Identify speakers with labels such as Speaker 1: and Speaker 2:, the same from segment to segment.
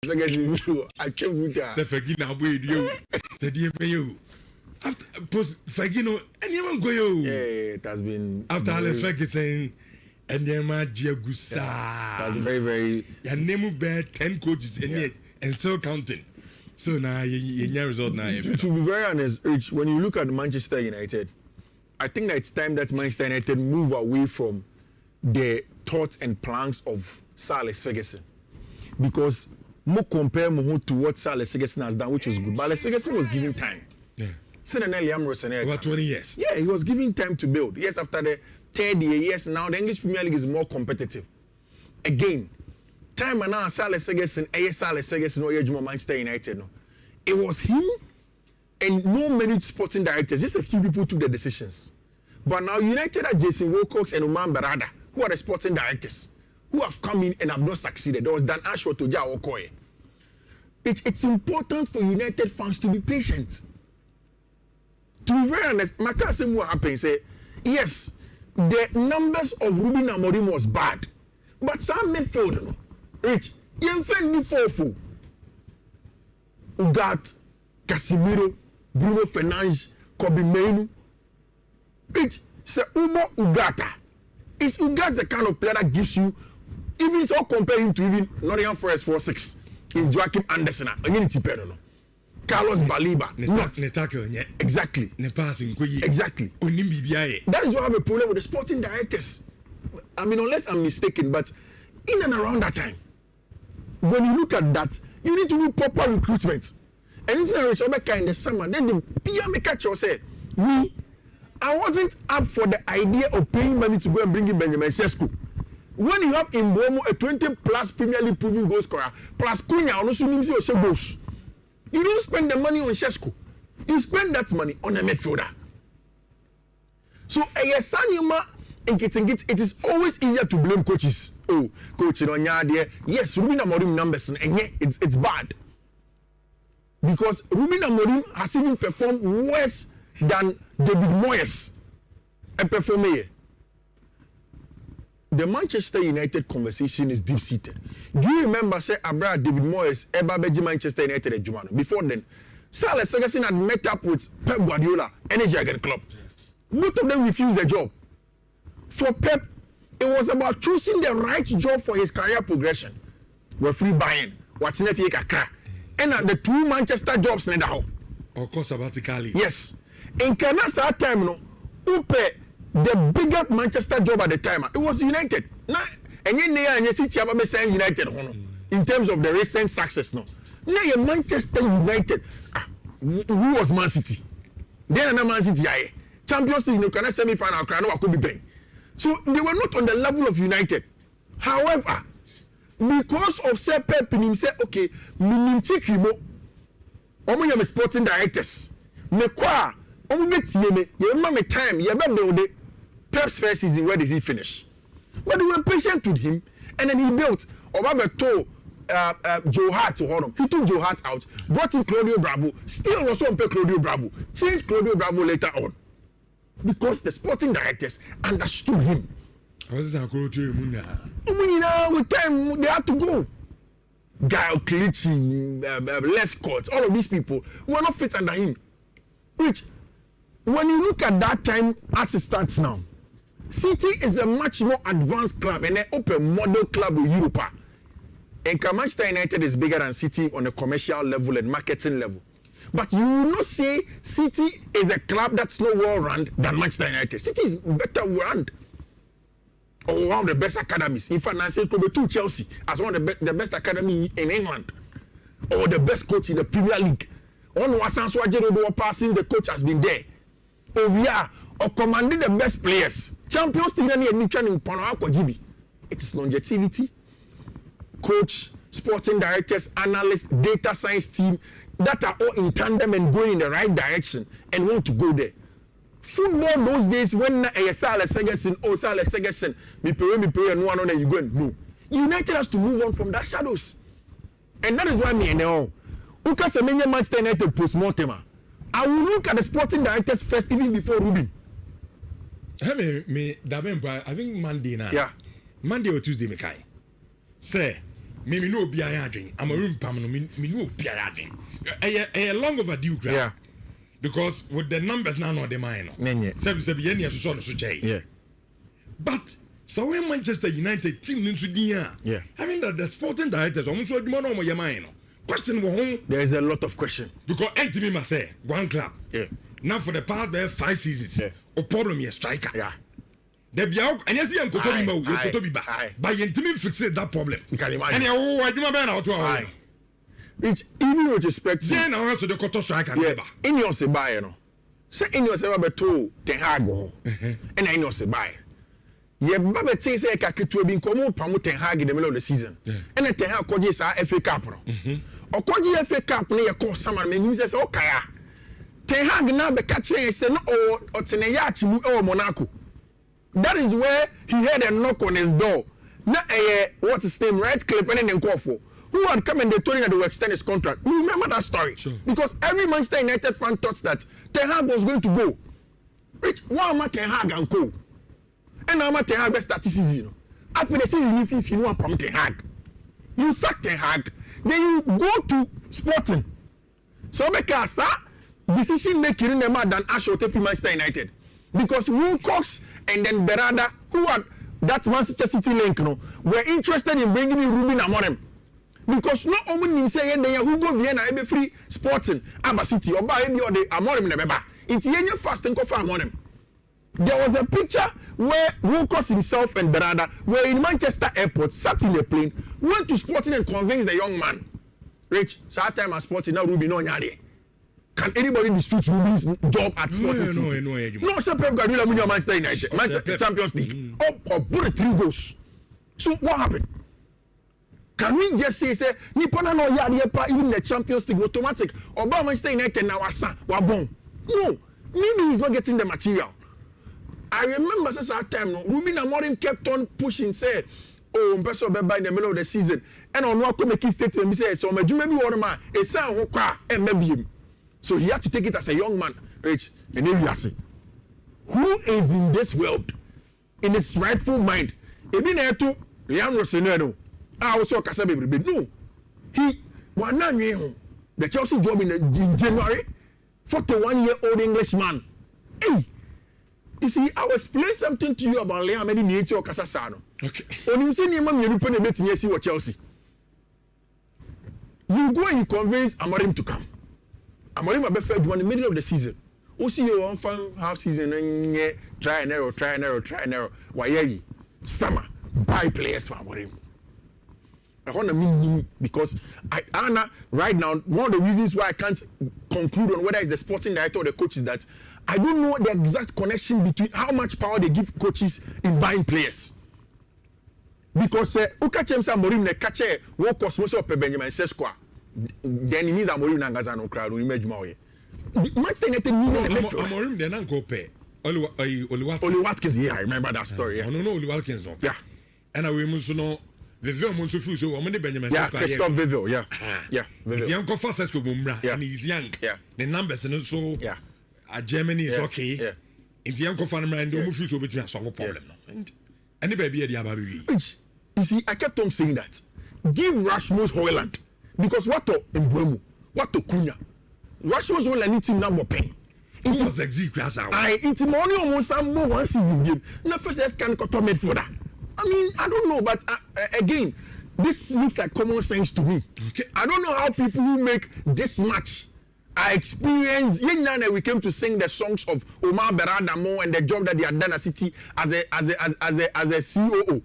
Speaker 1: I came with that.
Speaker 2: Say Fagina boy you. Say dear you. After post Fagino and you won't go you.
Speaker 1: Yeah, it has been
Speaker 2: after Alex Ferguson and then my dear Gusa.
Speaker 1: That's very
Speaker 2: your name will bear 10 coaches in it and still counting. So now you result now.
Speaker 1: To be very honest, Rich, when you look at Manchester United, I think that it's time that Manchester United move away from the thoughts and plans of Sir Alex Ferguson, because more compare more to what Sir Alex Ferguson has done, which was good. But Alex Ferguson was giving time.
Speaker 2: Yeah.
Speaker 1: Rosenior.
Speaker 2: About 20 years.
Speaker 1: Yeah, he was giving time to build. Yes, after the third year, yes, now the English Premier League is more competitive. Again, time and now Sir Alex Ferguson, Sir Alex Ferguson, or Manchester United. No, it was him and no many sporting directors. Just a few people took the decisions. But now United are Jason Wilcox and Oman Barada, who are the sporting directors, who have come in and have not succeeded. There was Dan Ashworth to Ja Okoye. It's important for United fans to be patient. To be very honest, Maka say what happened. Say, yes, the numbers of Ruben Amorim was bad, but some midfield, no, Rich, you find the four. Ugat, Casemiro, Bruno Fernandes, Kobe Mainoo. Rich, say Ubo Ugata. Is Ugat the kind of player that gives you, even so compare him to even Nottingham Forest 4-6 in Joachim Anderson, again it's no. Carlos Baliba. Exactly. Exactly. That is why I have a problem with the sporting directors. I mean, unless I'm mistaken, but in and around that time, when you look at that, you need to do proper recruitment. And it's in the summer, then the PR maker said, me, I wasn't up for the idea of paying money to go and bring in Benjamin Sesko. When you have in Bomo a 20+ Premier League proving goal scorer, plus Cunha, also means you goals. You don't spend the money on Sesko. You spend that money on a midfielder. So, it is always easier to blame coaches. Oh, coach, yes, Ruben Amorim numbers, and yet it's bad. Because Ruben Amorim has even performed worse than David Moyes and performed here. The Manchester United conversation is deep-seated. Do you remember, say, Abra David Moyes, ever beji Manchester United at Jumano? Before then, Sir Alex Ferguson had met up with Pep Guardiola, Energy Again Club. Both of them refused the job. For Pep, it was about choosing the right job for his career progression. We're free buying. What's in the Kakra? And the two Manchester jobs now.
Speaker 2: Of course, sabbatically.
Speaker 1: Yes. In Canada, time, no, Upe. The bigger Manchester job at the time, it was United. Now, and you City have saying United in terms of the recent success. No, now Manchester United. Who was Man City? Then another Man City. Champions League, no, can semi-final, could be playing. So they were not on the level of United. However, because of Sir Pep, he said, okay, me check him. I'm sporting directors. Me kwa. Me time. Pep's first season, where did he finish? But they were patient with him, and then he built. Obabeto Joe Hart to hold him. He took Joe Hart out, brought in Claudio Bravo, still also on Claudio Bravo, changed Claudio Bravo later on. Because the sporting directors understood him.
Speaker 2: With
Speaker 1: time, they had to go. Gael Clichy, Lescott, all of these people were not fit under him. Which, when you look at that time as it starts now, City is a much more advanced club and an open model club in Europe. And Manchester United is bigger than City on a commercial level and marketing level. But you will not say City is a club that's not well run than Manchester United. City is better run. Or one of the best academies. In fact, I say to Chelsea as one of the best academy in England. Or the best coach in the Premier League. On since the coach has been there. Oh, we are or commanding the best players. Champions League in it is longevity, coach, sporting directors, analysts, data science team that are all in tandem and going in the right direction and want to go there. Football those days when Sir Alex Ferguson, me pay, and one on you go and no. United has to move on from that shadows, and that is why me and now. Look at the Manchester United post-mortem. I will look at the sporting directors first, even before Ruben.
Speaker 2: I think Monday now.
Speaker 1: Yeah.
Speaker 2: Monday or Tuesday, me kai. Say, me no be adwin Amorim pam no me no be adwin a long overdue crowd.
Speaker 1: Yeah.
Speaker 2: Because with the numbers now no the mine no. Sebi yen yes so chey.
Speaker 1: Yeah.
Speaker 2: But so when Manchester United team into the
Speaker 1: yeah.
Speaker 2: I mean that the sporting directors almost so no mo yamine no. Question
Speaker 1: there is a lot of question.
Speaker 2: Because NTB must say one club.
Speaker 1: Yeah.
Speaker 2: Now for the past 5 seasons.
Speaker 1: Yeah.
Speaker 2: O problem is striker.
Speaker 1: Yeah.
Speaker 2: The biao and yes you koto bi ma you koto bi ba. But NTB fix that problem.
Speaker 1: You can imagine.
Speaker 2: And aduma be na oto
Speaker 1: Which even with respect to
Speaker 2: now also the koto striker
Speaker 1: yeah. In your se buy no. Say in your se ba beto Ten Hag go. And in your se buy. Ye ba be say ka ketu bi nkomo pam Ten Hag in the middle of the season. And the Ten Hag koji sa FA Cup no. Okoji FA Cup no ye call summer me nim say okaya. Ten Hag na be catch say no o tene ya achimu e Monaco. That is where he had a knock on his door. Na what's his name? Radcliffe and then Nkofo, who had come and they told him that they will extend his contract. You remember that story?
Speaker 2: Sure.
Speaker 1: Because every Manchester United fan thought that Ten Hag was going to go. Rich, why am I Ten Hag and go? And I'm Ten Hag best start this season. After the season, if you know from Ten Hag, you sack Ten Hag, then you go to Sporting. So because decision making no more than Asho Tefi Manchester United. Because Wilcox and then Berada, who had that Manchester City link, were interested in bringing in Ruben Amorim. Because not only say who go Vienna ebe free Sporting Abba City or buy or the Amorim nebeba. It's yenye fast and go for Amorim. There was a picture where Wilcox himself and Berada were in Manchester Airport, sat in a plane, went to Sporting and convinced the young man. Rich, so that time at Sporting now Ruben on yade. Can anybody dispute Ruben's job at Sporting City? No, sir, Pep Guardiola win your Manchester United, Manchester Champions League, or put 3 goals. So what happened? Can we just say Nipona no yadi even the Champions League automatic? Or Manchester United now wabon? No, maybe he's not getting the material. I remember since that time, Ruben Amorim kept on pushing, say, oh, Mpeso Beba in the middle of the season, and on what could make his statement, he said, so maybe one man, a son who cry and maybe him. So he had to take it as a young man, Rich, and then you see who is in this world, in his rightful mind. Even there to Rosenior, I was so Kasabe, no, he was not new. The Chelsea job in January, 41-year-old Englishman. Hey, you see, I will explain something to you about Liam Medi Nietzsche Casasano.
Speaker 2: Okay.
Speaker 1: When you see Niman, you put a bit in see what Chelsea. You go and you convince Amorim to come. Amorim a better in the middle of the season. You see your one fun half season and try and error. Why summer buy players for Amorim. I want to mean because Anna right now one of the reasons why I can't conclude on whether it's the sporting director or the coach is that I don't know the exact connection between how much power they give coaches in buying players. Because Ukachem Amorim ne kache wo cosmos of Benjamin Sesko. Then it means Amorim Nangazano crowd will image more. Manchester United
Speaker 2: Amorim they not go pay.
Speaker 1: Oli Watkins, yeah, I remember that story. Yeah.
Speaker 2: No, Oli Watkins no.
Speaker 1: Yeah.
Speaker 2: And I will know Vivell Monso Fu so Omani Benjamin.
Speaker 1: Yeah, Christophe Vivell, yeah. Yeah,
Speaker 2: Vivell. The uncle first Sesko Bumra and he's young.
Speaker 1: Yeah.
Speaker 2: The numbers and so
Speaker 1: yeah.
Speaker 2: Germany is okay.
Speaker 1: Yeah.
Speaker 2: In the uncle fan and don't feel so between a solve problem. And any baby at the Ababi.
Speaker 1: You see, I kept on saying that. Give Rasmus Højlund. Because what to Mbwemu, what to Cunha. Rasmus Højlund need team number 10.
Speaker 2: Who was executed?
Speaker 1: It's only almost one season game. No first can commit for that. I mean, I don't know, but again, this looks like common sense to me.
Speaker 2: Okay.
Speaker 1: I don't know how people who make this much I experienced. We came to sing the songs of Omar Beradamo and the job that they had done at City as a COO,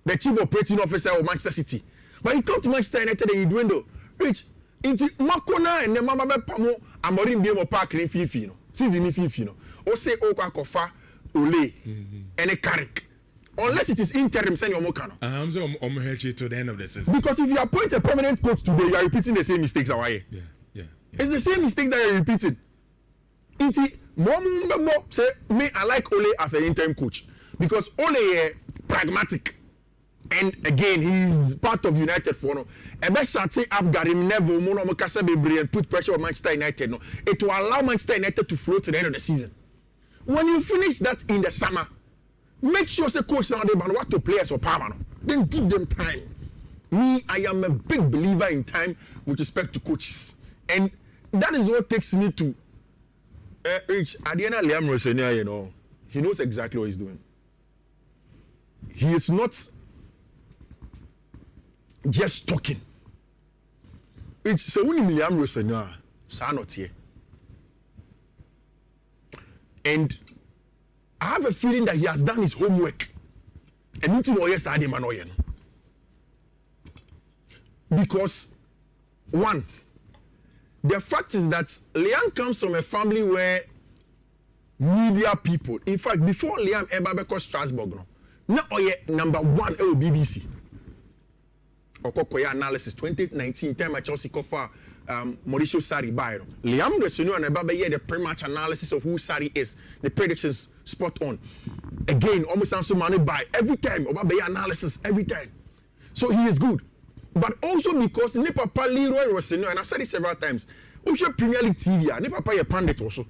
Speaker 1: the Chief Operating Officer of Manchester City. But you come to Manchester United and you dwindle. Rich, into Makona and the Mama Pamo, Amorim Biemo Park in Fiifi, no. Season in Fiifi, no. Or say Oka Kofa, Ole, and a Carrick. Unless it is interim, send your Mokano.
Speaker 2: I'm so to the end of the season.
Speaker 1: Because if you appoint a permanent coach today, you are repeating the same mistakes.
Speaker 2: Yeah.
Speaker 1: It's the same mistake that you're repeating. Say, me, I like Ole as an interim coach. Because Ole is pragmatic. And again, he's part of United for no. Ebe shati up Garim Neville, Mono Mokasa Bebre and put pressure on Manchester United. No, it will allow Manchester United to flow to the end of the season. When you finish that in the summer, make sure the coach now they what to players or power. Then give them time. Me, I am a big believer in time with respect to coaches. And that is what takes me to Rich, at the end of Liam Rosenior, you know, he knows exactly what he's doing. He is not just talking. Rich, so when Liam Rosenior, so not here. And I have a feeling that he has done his homework. And you know, yes, I didn't know. Because, one, the fact is that Liam comes from a family where media people, in fact, before Liam ever became Strasbourg, now number one BBC. Okokoya analysis 2019 time at Chelsea Kofa Mauricio Sarri by Liam Rosenior and Baba the pre-match analysis of who Sarri is, the predictions spot on. Again, almost sounds so money by every time Baba analysis every time. So he is good. But also because ne papa Leroy Rosenior, and I've said it several times, also Premier League TV, ne papa a pandit also.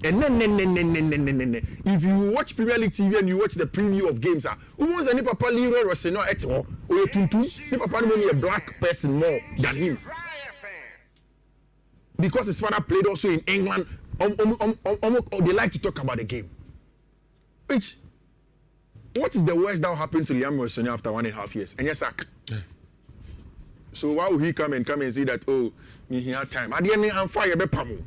Speaker 1: And if you watch Premier League TV and you watch the preview of games, who wants ne papa Leroy Rosenior at all? Or ne papa only a black person more than him. Because his father played also in England, they like to talk about the game. Which, what is the worst that will happen to Liam Rosenior after 1.5 years? And yes, sack. Yeah. So why will he come and see that, oh, me here time? At the end, I'm fire Bepamo.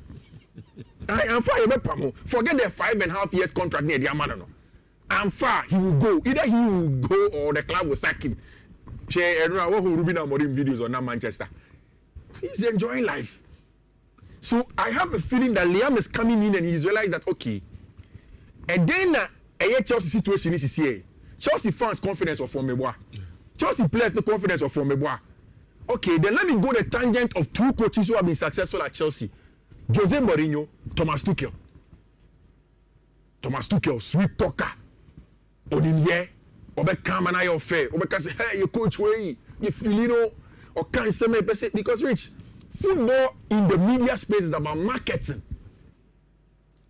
Speaker 1: I'm fire Bepamo. Forget the 5.5 years contract near the Amano. I'm far, he will go. Either he will go or the club will sack him. I don't know who Rubina Morim videos on Manchester. He's enjoying life. So I have a feeling that Liam is coming in and he's realized that, okay, and then a Chelsea situation is here. Chelsea fans' confidence of Formebois. Chelsea players' no confidence of Formebois. Okay, then let me go the tangent of two coaches who have been successful at Chelsea. Jose Mourinho, Thomas Tuchel. Thomas Tuchel, sweet talker. Odinye, Obe Kamana your fair. Obe can say, hey, you coach way, you Filino, or can't say me because Rich, football in the media space is about marketing.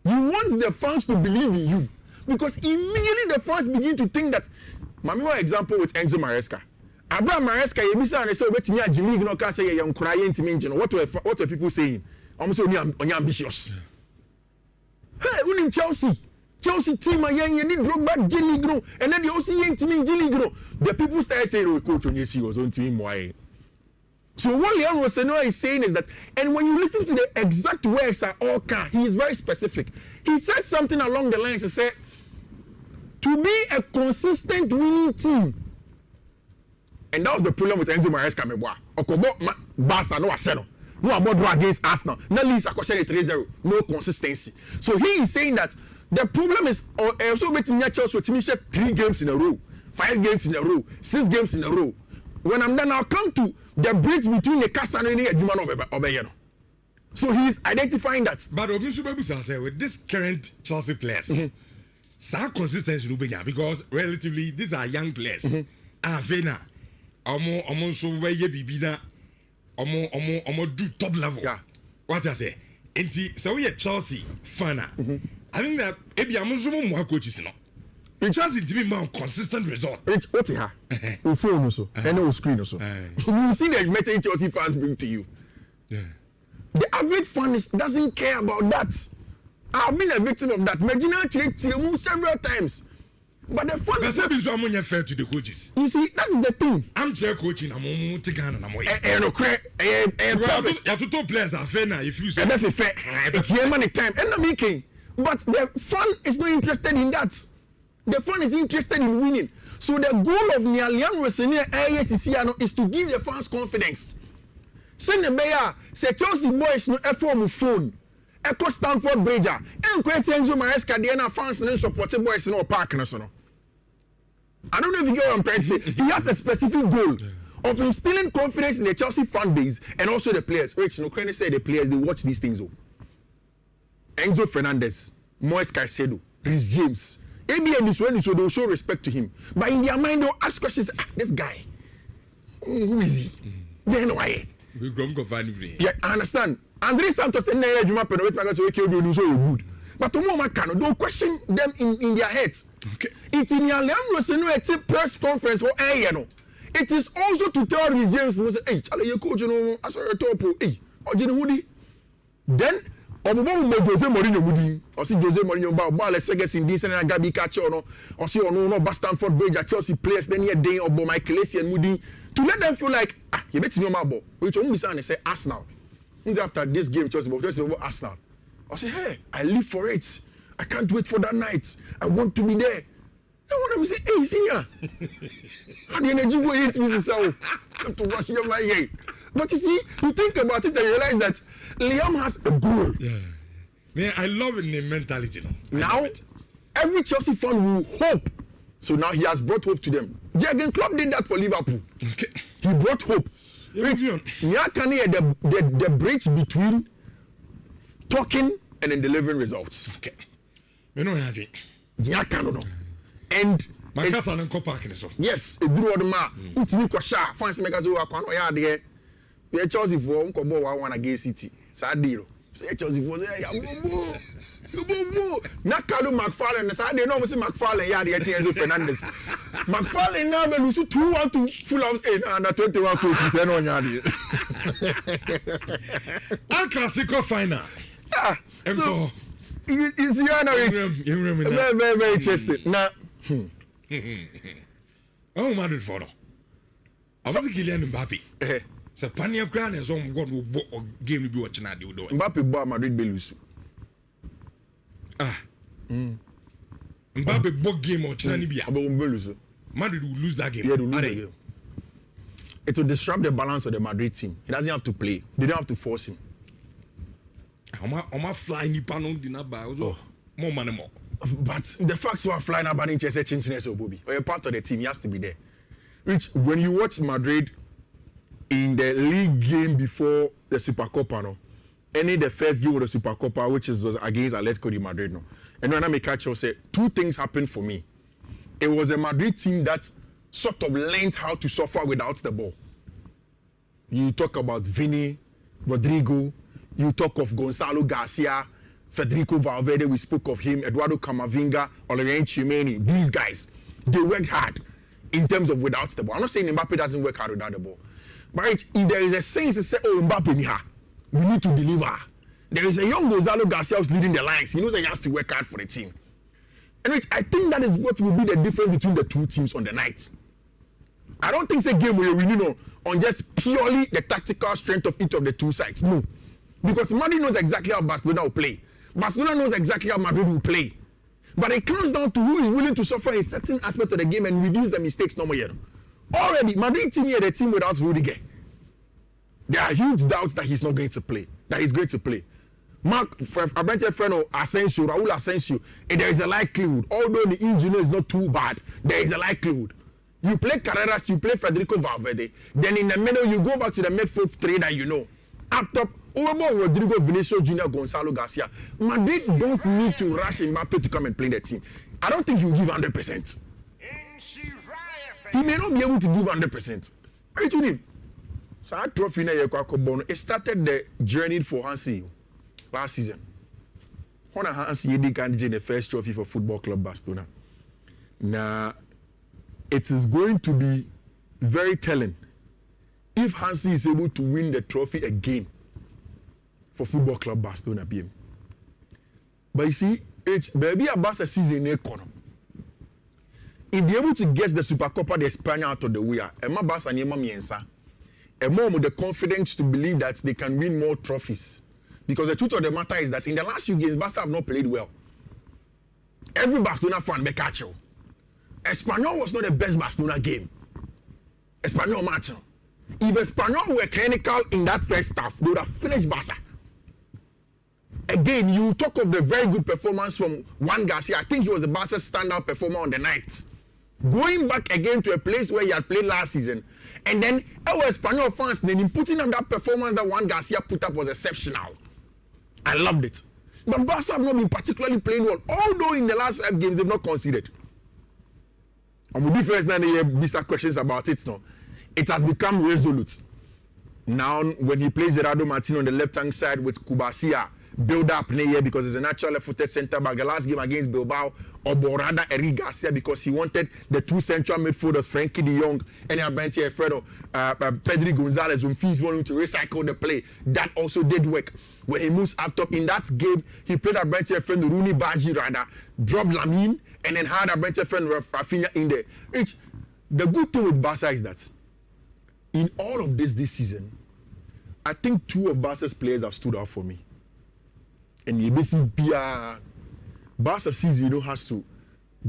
Speaker 1: You want the fans to believe in you. Because immediately the fans begin to think that, Mami, example with Enzo Maresca. Abraham Maresca, you miss and say, "Wait, you are Jimmy. No, can't say you are crying to me." What were people saying? I'm so ambitious. Hey, we in Chelsea team, you need Drogba, Jilly Gro, and then you also see team Jilly Gro. The people start saying, "Oh, coach, when you was on team, why?" So what Liam Rosenior is saying is that, and when you listen to the exact words are all he is very specific. He said something along the lines. He said, "To be a consistent winning team." And that was the problem with Enzo Maresca Meboa. Okobo Barca no aseno. No about against Arsenal. No least a question 3-0. No consistency. So he is saying that the problem is also betting Chelsea to me 3 games in a row, 5 games in a row, 6 games in a row. When I'm done, I'll come to the bridge between the Casa and the Jumano Obeyeno. So he is identifying that.
Speaker 2: But with this current Chelsea players, some consistency because relatively these are young players. Avena. Omo so where ye bibi na omo do top level. Yeah. What I say? Enti so we Chelsea fan. I think that ebi amuzumo mo coaches no. In Chelsea to be more consistent result.
Speaker 1: What here? O phone also. And no screen also. You see the message Chelsea fans bring to you. Yeah. The average fan doesn't care about that. I've been a victim of that. Imagine several times. But the fun is
Speaker 2: not fair to the coaches.
Speaker 1: You see, that is the thing.
Speaker 2: I'm chair coaching. I'm on to Ghana. I'm
Speaker 1: you
Speaker 2: have to top players are fair now. If you say
Speaker 1: that's fair, it's your money time. And I'm making. But the fun is not interested in that. The fun is interested in winning. So the goal of Liam Rosenior is to give the fans confidence. Send the mayor, say Chelsea boys no effort phone. Echo Stamford Bridge. And Enzo Maresca, the fans and supporting boys in our park. I don't know if you get what I'm trying to say. He has a specific goal of instilling confidence in the Chelsea fan base and also the players. Rich, no can say the players, they watch these things. Enzo Fernandez, Moise Caicedo, Rhys James. ABM is when so they'll show respect to him. But in their mind, they'll ask questions. This guy, who is he? Then why? Yeah, I understand. Andre Santos and Nhyira good. But tomorrow don't question them in their heads. Okay. It's in your Liam Rosenior press conference for it is also to tell Rhys James, hey, Charlie, you coach, you know, I saw your top, hey, Ojini Woody. Then, Jose Mourinho Woody, or see Jose Mourinho about let's say in this and Gabi Cacho, or see no Stanford Bridge at Chelsea players, then here day or Michael Essien and Moody, to let them feel like, he makes me my ball, which only sound and say Arsenal. After this game, Chelsea about Arsenal. I say, hey, I live for it. I can't wait for that night. I want to be there. I want them to say, hey, senior. How the energy go hit me, so I have to watch your my. But you see, you think about it and you realize that Liam has a goal.
Speaker 2: Yeah. Man, I love it in the mentality.
Speaker 1: Now, every Chelsea fan will hope. So now he has brought hope to them. Jurgen Klopp did that for Liverpool.
Speaker 2: Okay.
Speaker 1: He brought hope. The bridge between talking and then delivering results.
Speaker 2: Okay. You know what
Speaker 1: I and yes, it drew the ma. Utimi Kwasha, fancy makers who are quite yard. We are Chelsea for Uncle one against City. Sadiro. Say Chelsea for Nakalu McFarlane, Saturday no see McFarlane yard Enzo Fernandez. McFarlane now lose 2-1 to Fulham's 8 and 21 to 10 on yard.
Speaker 2: Clásico final.
Speaker 1: So it's very, very interesting. Now,
Speaker 2: oh, Madrid for I was Kylian Mbappe. So Pania Grand is on one game to be watching at the
Speaker 1: Mbappe bought Madrid Belus.
Speaker 2: Mbappe bought game or Chinabia. Madrid will lose that game.
Speaker 1: Yeah, lose the game. It will disrupt the balance of the Madrid team. He doesn't have to play. They don't have to force him.
Speaker 2: I'm flying the panel dinner by more money more.
Speaker 1: But the facts you are flying about in Chelsea, Chinchinese or Bobby, or a part of the team, he has to be there. Which, when you watch Madrid in the league game before the Supercopa, no, any the first game of the Supercopa, which was against Atletico de Madrid, no, and when I make catch, say two things happened for me. It was a Madrid team that sort of learned how to suffer without the ball. You talk about Vini, Rodrigo. You talk of Gonzalo Garcia, Federico Valverde, we spoke of him, Eduardo Camavinga, Aurelien Tchouameni. These guys, they worked hard in terms of without the ball. I'm not saying Mbappe doesn't work hard without the ball. But if there is a sense to say, oh, Mbappe, we need to deliver. There is a young Gonzalo Garcia who's leading the lines. He knows that he has to work hard for the team. And I think that is what will be the difference between the two teams on the night. I don't think it's a game where we win on just purely the tactical strength of each of the two sides. No. Because Madrid knows exactly how Barcelona will play. Barcelona knows exactly how Madrid will play. But it comes down to who is willing to suffer a certain aspect of the game and reduce the mistakes no more. Already, Madrid team here, the team without Rudiger. There are huge doubts that he's not going to play. That he's going to play. Mark, Abente Freno, Asensio, Raul Asensio, and there is a likelihood, although the injury is not too bad, there is a likelihood. You play Carreras, you play Federico Valverde, then in the middle, you go back to the midfield three that you know. Up top, Rodrigo, Vinicius Jr., Gonzalo Garcia. Madrid don't need to rush Mbappe to come and play the team. I don't think he will give 100%. He may not be able to give 100%. Are you tuning? So trophy it started the journey for Hansi last season. When Hansi did candidate the first trophy for Football Club Barcelona. Now, it is going to be very telling if Hansi is able to win the trophy again for Football Club Barcelona BM. But you see, baby about a season if they're able to get the Supercopa de España out of the way, Emma Barca and Emma Miensa, and more with the confidence to believe that they can win more trophies. Because the truth of the matter is that in the last few games, Barca have not played well. Every Barcelona fan be catch you. Espanyol was not the best Barcelona game. Espanyol match. If Espanyol were clinical in that first half, they would have finished Barca. Again, you talk of the very good performance from Juan Garcia. I think he was the Barca's standout performer on the night. Going back again to a place where he had played last season. And then our Espanyol fans, then putting on that performance that Juan Garcia put up was exceptional. I loved it. But Barca have not been particularly playing well. Although in the last 5 games, they've not conceded. And with difference now, they have these questions about it now. It has become resolute. Now, when he plays Gerardo Martin on the left-hand side with Kubasia, build up here because he's a natural left-footed centre back. The last game against Bilbao, or rather Eric Garcia, because he wanted the two central midfielders, Frankie de Jong and Abrante Alfredo, Pedri Gonzalez, whom Fiifi wanted to recycle the play. That also did work. When he moves up top in that game, he played Abrante Alfredo, Rooney Baji rather, dropped Lamine, and then had Abrante Alfredo, Rafinha in there. Which, the good thing with Barca is that in all of this season, I think two of Barca's players have stood out for me. And you basically Barca season, has to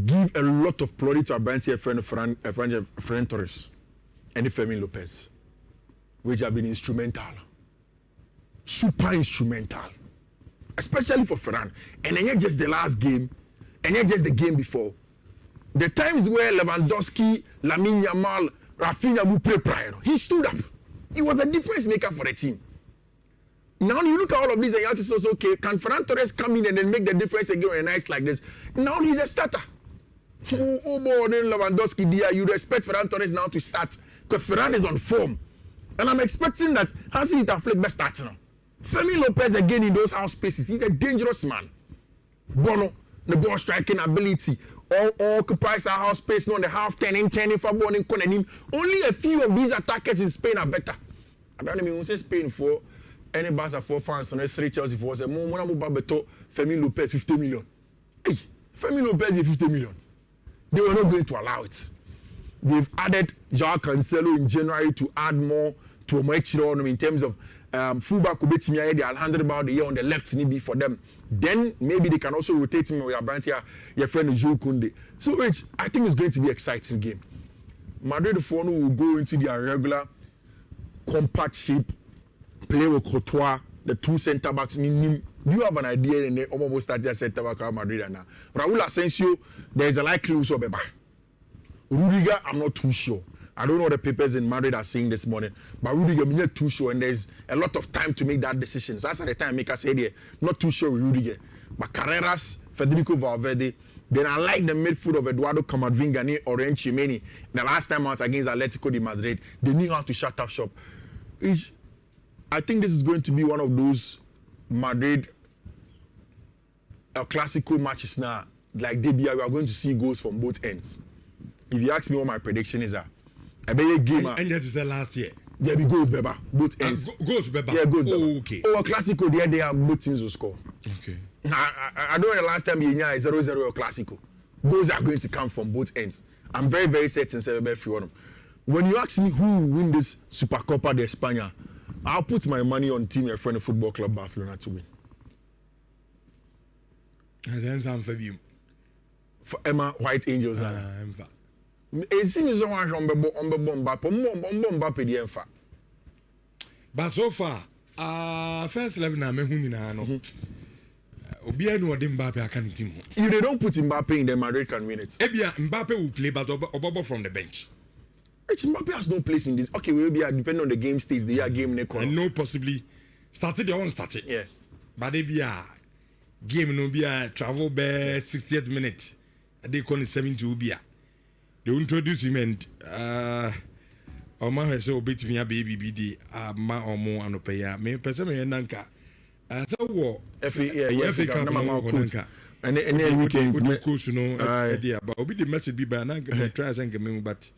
Speaker 1: give a lot of glory to Abrante Ferran Torres and Fermin Lopez, which have been instrumental, super instrumental, especially for Ferran. And then just the last game, and then just the game before. The times where Lewandowski, Lamine Yamal, Rafinha will play prior, he stood up. He was a difference maker for the team. Now you look at all of this and you have to say, okay, can Ferran Torres come in and then make the difference again on a night like this? Now he's a starter. Oh boy, then Lewandowski, dear, you respect Ferran Torres now to start because Ferran is on form. And I'm expecting that Hansi Flick best starts now. Fermin Lopez again in those half spaces, he's a dangerous man. Bono, the ball striking ability, all occupies our half space, on the half 10 and 10 if I'm born in only a few of these attackers in Spain are better. I don't even say Spain for any Barca 4 fans on S3 Chelsea for a moment beto Fermin Lopez 50 million. Hey, Fermin Lopez is 50 million. They were not going to allow it. They've added Joao Cancelo in January to add more to Omechiro in terms of fullback Kubetimi the Alejandro about the year on the left maybe for them. Then maybe they can also rotate him with Abrante, your friend Jules Koundé. So Rich, I think it's going to be an exciting game. Madrid will go into their regular compact shape, play with Courtois, the two centre backs. Do you have an idea in the almost start just centre back of Madrid now? Raúl Asensio, there is a likelihood of Beba. Rudiger, I'm not too sure. I don't know what the papers in Madrid are saying this morning, but Rudiger, I'm not too sure, and there's a lot of time to make that decision. So that's at the time Mika said here, not too sure with Rudiger. But Carreras, Federico Valverde, then I like the midfield of Eduardo Camavinga and Oren Chimeni. The last time out against Atletico de Madrid, they knew how to shut up shop. I think this is going to be one of those Madrid Clásico matches now. Like we are going to see goals from both ends. If you ask me what my prediction is, I bet a game.
Speaker 2: And that is the last year.
Speaker 1: There be goals, Beba. Both ends.
Speaker 2: Goals, Beba.
Speaker 1: Yeah, goals, Beba.
Speaker 2: Oh, okay.
Speaker 1: Oh, Clásico, they are both teams will score.
Speaker 2: Okay.
Speaker 1: I don't know the last time you know 0-0 or Clásico. Goals are going to come from both ends. I'm very, very certain when you ask me who will win this Supercopa de España, I'll put my money on team your friend Football Club Barcelona to win.
Speaker 2: Then some for you.
Speaker 1: For Emma White Angels.
Speaker 2: But so far, first 11 na me hu nyina no. Obi anu ode Mbappe aka ne team.
Speaker 1: If they don't put Mbappe in, then Madrid can win it.
Speaker 2: Ebia Mbappe will play, but Obobo from the bench.
Speaker 1: Mbappe has no place in this. Okay, we'll be depending on the game stage. They are game neck.
Speaker 2: And no possibly started their own started.
Speaker 1: Yeah.
Speaker 2: But they be a game no be a travel by 60th minute. They call it 70 be a. They introduce him and Oma has so bit me a baby BD ma or more and pay me person me nanka. So wo FA Cup nanka.
Speaker 1: And then weekends
Speaker 2: with coach no idea but obi the message be by nanka try and get me but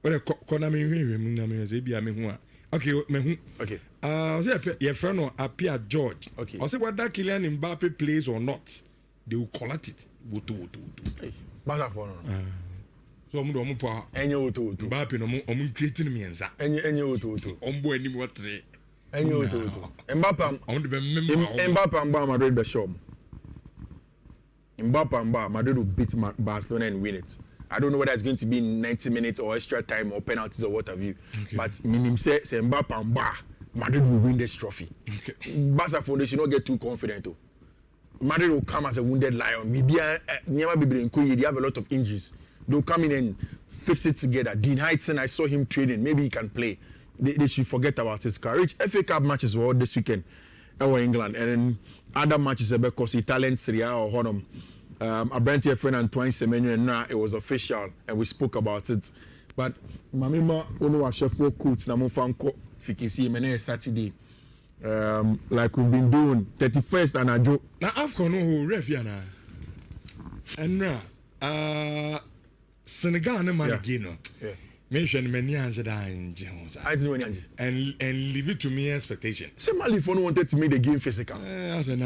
Speaker 2: when corner me na say be me hu okay me hu
Speaker 1: okay
Speaker 2: say your friend no appear George
Speaker 1: okay
Speaker 2: I say whether Kylian Mbappe plays or not they will collect it woto
Speaker 1: Barca for no
Speaker 2: so omo po
Speaker 1: enye woto
Speaker 2: Mbappe no omo creating me enza
Speaker 1: enye woto
Speaker 2: ombo ani mo tre
Speaker 1: enye woto Mbappe
Speaker 2: omo de be member
Speaker 1: Mbappe and Madrid be sure Mbappe and Madrid will beat Barcelona and win it. I don't know whether it's going to be 90 minutes or extra time or penalties or what have you. Okay. But minimum say Mbappe and Madrid will win this trophy.
Speaker 2: Okay.
Speaker 1: Barca Foundation not get too confident though. Madrid will come as a wounded lion. They have a lot of injuries. They'll come in and fix it together. Dean Heitzen, I saw him training. Maybe he can play. They should forget about his career. FA Cup matches were this weekend over England. And then other matches because Italian Serie A or Honum. Abrante friend Antoine Semenyo and now it was official and we spoke about it. But Mamima Ono Ashefo coach na mo fanko fikisi mene Saturday. like we've been doing 31st and Ajo.
Speaker 2: Now AFCON no ref yana. And Senegal no man again no.
Speaker 1: Yeah.
Speaker 2: Mention many answer that in Jones.
Speaker 1: I didn't want
Speaker 2: And leave it to me expectation.
Speaker 1: Say Mali for no wanted to make the game physical.
Speaker 2: As an